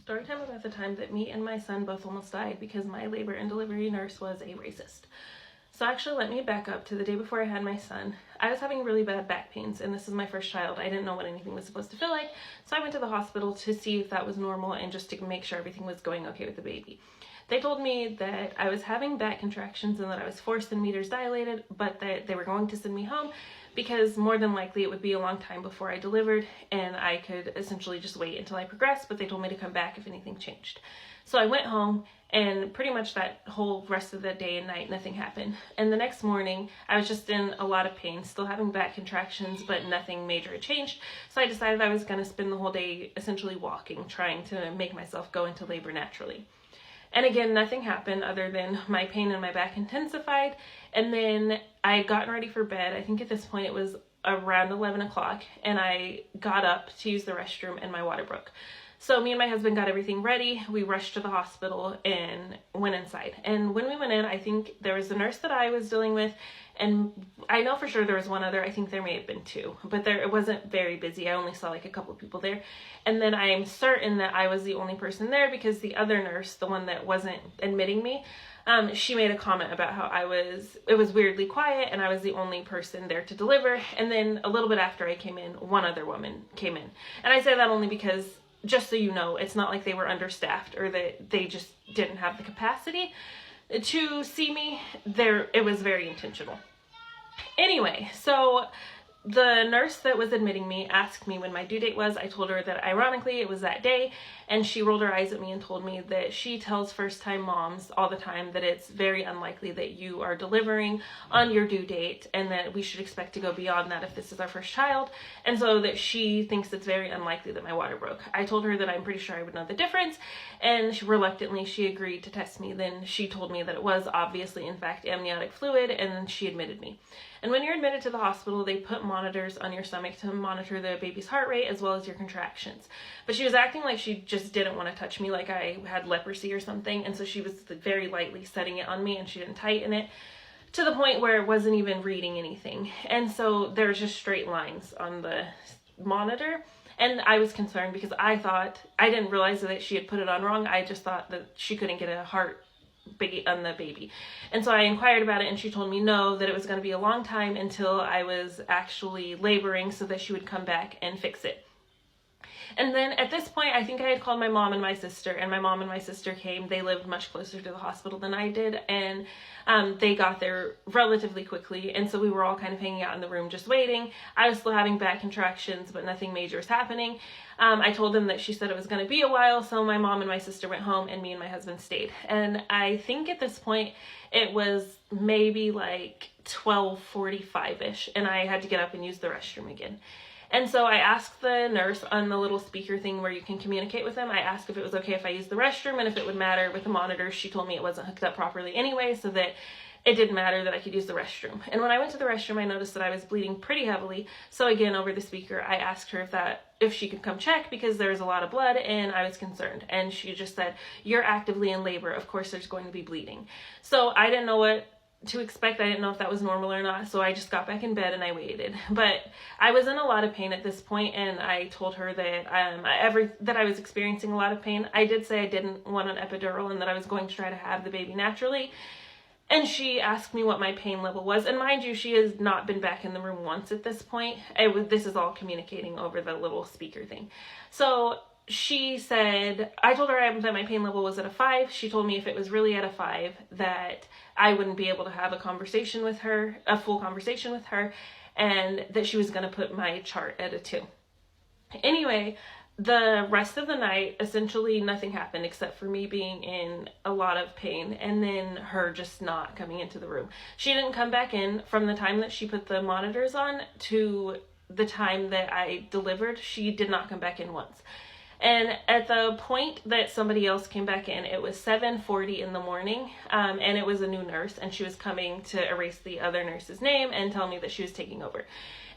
Story time about the time that me and my son both almost died because my labor and delivery nurse was a racist. So actually, let me back up to the day before I had my son. I was having really bad back pains, and this is my first child. I didn't know what anything was supposed to feel like, so I went to the hospital to see if that was normal and just to make sure everything was going okay with the baby. They told me that I was having back contractions and that I was 4 centimeters dilated, but that they were going to send me home because more than likely it would be a long time before I delivered and I could essentially just wait until I progressed, but they told me to come back if anything changed. So I went home, and pretty much that whole rest of the day and night, nothing happened. And the next morning, I was just in a lot of pain, still having back contractions, but nothing major had changed. So I decided I was going to spend the whole day essentially walking, trying to make myself go into labor naturally. And again, nothing happened other than my pain in my back intensified. And then I had gotten ready for bed. I think at this point it was around 11 o'clock, and I got up to use the restroom and my water broke. So me and my husband got everything ready. We rushed to the hospital and went inside. And when we went in, I think there was the nurse that I was dealing with, and I know for sure there was one other. I think there may have been 2, but it wasn't very busy. I only saw like a couple of people there. And then I am certain that I was the only person there because the other nurse, the one that wasn't admitting me, she made a comment about how it was weirdly quiet and I was the only person there to deliver. And then a little bit after I came in, one other woman came in. And I say that only because, just so you know, it's not like they were understaffed or that they just didn't have the capacity to see me. It was very intentional. Anyway, so the nurse that was admitting me asked me when my due date was. I told her that ironically it was that day, and she rolled her eyes at me and told me that she tells first-time moms all the time that it's very unlikely that you are delivering on your due date and that we should expect to go beyond that if this is our first child, and so that she thinks it's very unlikely that my water broke. I told her that I'm pretty sure I would know the difference, and reluctantly she agreed to test me. Then she told me that it was obviously in fact amniotic fluid, and then she admitted me. And when you're admitted to the hospital, they put monitors on your stomach to monitor the baby's heart rate as well as your contractions. But she was acting like she just didn't want to touch me, like I had leprosy or something. And so she was very lightly setting it on me, and she didn't tighten it to the point where it wasn't even reading anything. And so there's just straight lines on the monitor. And I was concerned because I didn't realize that she had put it on wrong. I just thought that she couldn't get a heart on the baby. And so I inquired about it, and she told me no, that it was going to be a long time until I was actually laboring so that she would come back and fix it. And then at this point, I think I had called my mom and my sister, and my mom and my sister came. They lived much closer to the hospital than I did, and they got there relatively quickly, and so we were all kind of hanging out in the room just waiting. I was still having back contractions, but nothing major was happening. I told them that she said it was going to be a while, so my mom and my sister went home, and me and my husband stayed. And I think at this point, it was maybe like 12:45-ish, and I had to get up and use the restroom again. And so I asked the nurse on the little speaker thing where you can communicate with them. I asked if it was okay if I used the restroom and if it would matter with the monitor. She told me it wasn't hooked up properly anyway, so that it didn't matter, that I could use the restroom. And when I went to the restroom, I noticed that I was bleeding pretty heavily. So again, over the speaker, I asked her if she could come check because there was a lot of blood and I was concerned. And she just said, "You're actively in labor. Of course there's going to be bleeding." So I didn't know what to expect. I didn't know if that was normal or not, so I just got back in bed and I waited. But I was in a lot of pain at this point, and I told her that that I was experiencing a lot of pain. I did say I didn't want an epidural and that I was going to try to have the baby naturally. And she asked me what my pain level was, and mind you, she has not been back in the room once at this point. This is all communicating over the little speaker thing. So she said, I told her that my pain level was at a 5. She told me if it was really at a 5, that I wouldn't be able to have a conversation with her, a full conversation with her, and that she was going to put my chart at a 2. Anyway, the rest of the night, essentially nothing happened except for me being in a lot of pain and then her just not coming into the room. She didn't come back in from the time that she put the monitors on to the time that I delivered. She did not come back in once. And at the point that somebody else came back in, it was 7:40 in the morning, and it was a new nurse, and she was coming to erase the other nurse's name and tell me that she was taking over.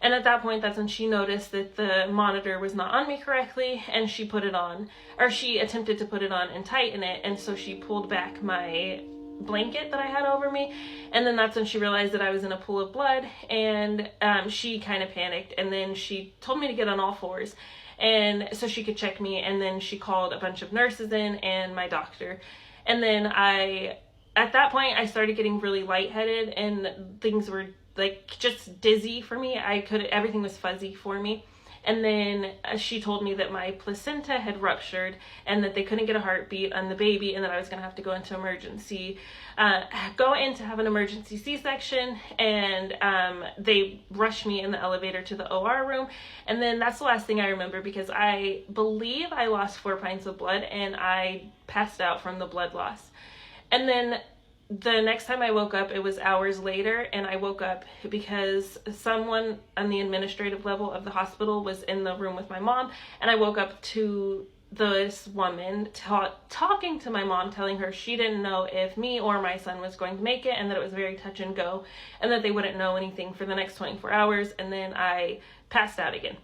And at that point, that's when she noticed that the monitor was not on me correctly, and she put it on, or she attempted to put it on and tighten it, and so she pulled back my blanket that I had over me, and then that's when she realized that I was in a pool of blood, and she kind of panicked, and then she told me to get on all fours. and so she could check me. And then she called a bunch of nurses in and my doctor. And then at that point, I started getting really lightheaded and things were like just dizzy for me. Everything was fuzzy for me. And then she told me that my placenta had ruptured and that they couldn't get a heartbeat on the baby, and that I was going to have to go into have an emergency C-section. And they rushed me in the elevator to the OR room. And then that's the last thing I remember, because I believe I lost 4 pints of blood and I passed out from the blood loss. And then the next time I woke up, it was hours later, and I woke up because someone on the administrative level of the hospital was in the room with my mom, and I woke up to this woman talking to my mom, telling her she didn't know if me or my son was going to make it, and that it was very touch and go, and that they wouldn't know anything for the next 24 hours, and then I passed out again.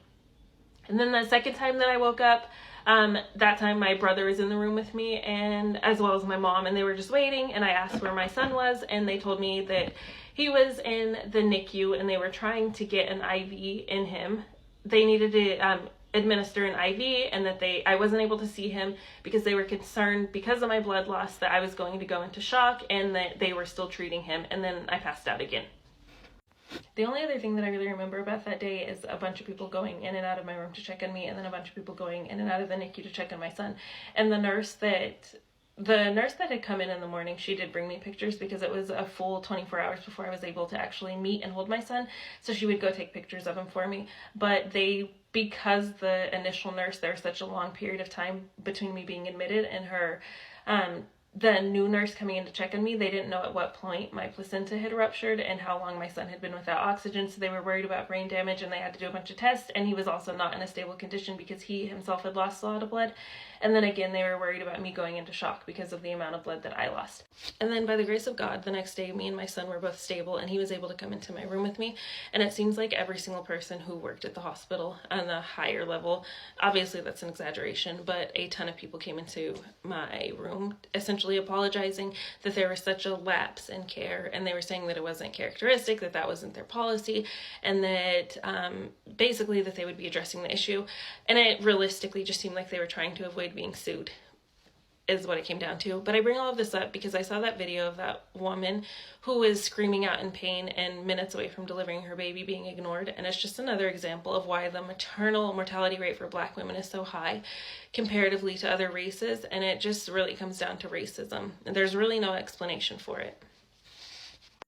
And then the second time that I woke up, that time my brother was in the room with me, and as well as my mom, and they were just waiting, and I asked where my son was, and they told me that he was in the NICU and they were trying to get an IV in him. They needed to administer an IV, and that I wasn't able to see him because they were concerned, because of my blood loss, that I was going to go into shock, and that they were still treating him. And then I passed out again. The only other thing that I really remember about that day is a bunch of people going in and out of my room to check on me, and then a bunch of people going in and out of the NICU to check on my son. And the nurse that had come in the morning, she did bring me pictures, because it was a full 24 hours before I was able to actually meet and hold my son. So she would go take pictures of him for me. But because the initial nurse, there was such a long period of time between me being admitted and her, the new nurse coming in to check on me, they didn't know at what point my placenta had ruptured and how long my son had been without oxygen, so they were worried about brain damage, and they had to do a bunch of tests, and he was also not in a stable condition because he himself had lost a lot of blood. And then again, they were worried about me going into shock because of the amount of blood that I lost. And then by the grace of God, the next day, me and my son were both stable, and he was able to come into my room with me. And it seems like every single person who worked at the hospital on the higher level, obviously that's an exaggeration, but a ton of people came into my room essentially apologizing that there was such a lapse in care, and they were saying that it wasn't characteristic, that wasn't their policy, and that basically that they would be addressing the issue. And it realistically just seemed like they were trying to avoid being sued, is what it came down to. But I bring all of this up because I saw that video of that woman who was screaming out in pain and minutes away from delivering her baby being ignored. And it's just another example of why the maternal mortality rate for Black women is so high comparatively to other races. And it just really comes down to racism. And there's really no explanation for it.